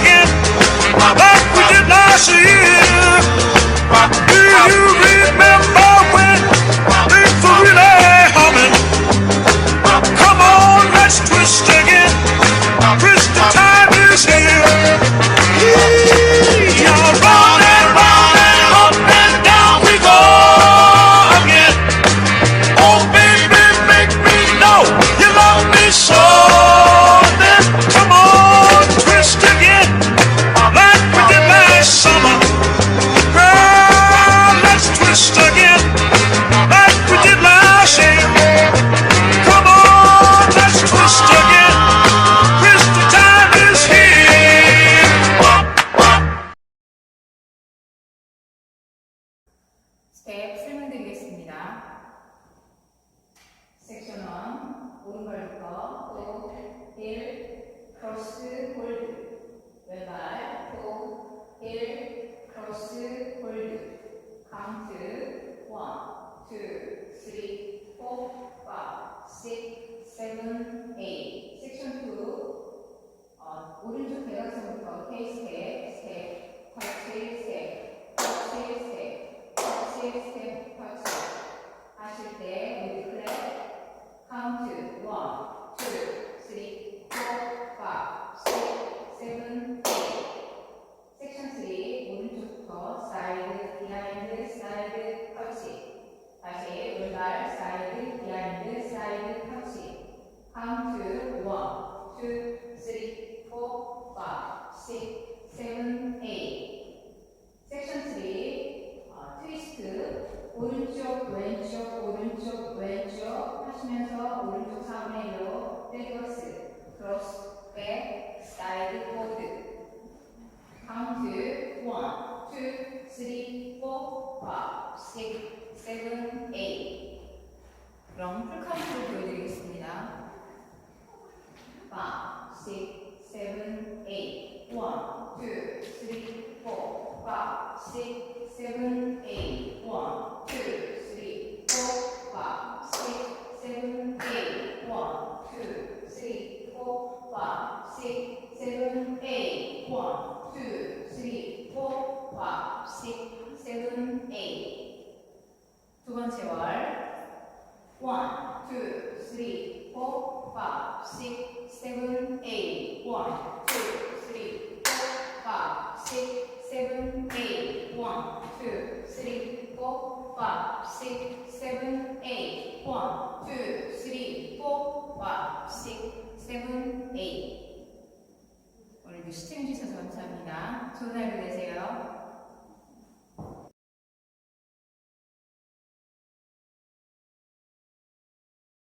again, like we did last year. Do you remember when things were really humming? Come on, let's twist again. Twist, the time is here. Y'all round and round and up and down we go again. Oh baby, make me know you love me so. Then come on, twist again, like we did last summer. Girl, let's twist again, like we did last year. Come on, let's twist again. Twist, the time is here. 스텝 설명드리겠습니다. 섹션 1, 오른발부터 또 1, 크로스, 홀드. 왼발 또 1, 크로스, 홀드. 카운트 1, 2, 3, 4, 5, 6, 7, 8. 섹션 2, 오른쪽 대각선부터 K 스텝, 터치 스텝, 터치 스텝, 터치 스텝, 터치. 하실 때 우리 클랩 카운트 1, 2, 3, 4, 5, 6, 7, 8. 섹션 3, 오른쪽부터 사이드, 비하인드, 사이드, 터치. 다시 왼발 사이드, 비하인드, 사이드, 터치. 카운트 1, 2, 3, 4, 5, 6, 7, 8. 섹션 3, 트위스트, 오른쪽, 왼쪽, 오른쪽, 왼쪽 하시면서 오른쪽 4분의 1로 리버스, 크로스, 백, 사이드, 포드. 카운트 1, 2, 3, 4, 5, 6, 7, 8. 그럼 풀카운트를 보여드리겠습니다. 5, 6, 7, 8. 1, 2, 3, 4, 5, 6, 7, 8. 1, 2, 3, 4, 5, 6, 7, 8. 1, 2, 3, 4, 5, 6, 7, 8. 1, 2, 3, 4, 5, 6, 7, 8. 두 번째 월 1, 2, 3, 4, 5, 6, 7, 8. 1, 2, 3, 4, 5, 6, 7, 8. 1, 2, 3, 4, 5, 6, 7, 8. 1, 2, 3, 4, 5, 6, 7, 8. 오늘도 시청해주셔서 감사합니다. 좋은 하루 되세요.